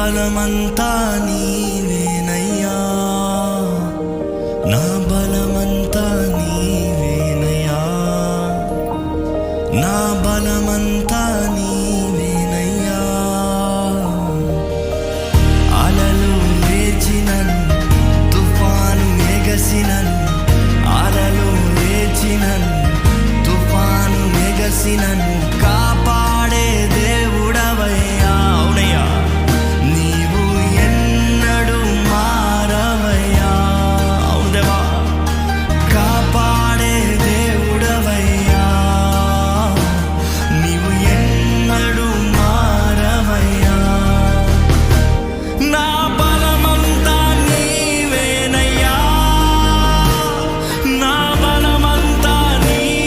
బలమంతా నీవేనయ్యా, నా బలమంతా నీవేనయ్యా, నా బలమంతా నీవేనయ్యా. అలలు లేచినను, తుఫాను ఎగసినను, అలలు లేచినను, తుఫాను ఎగసినను,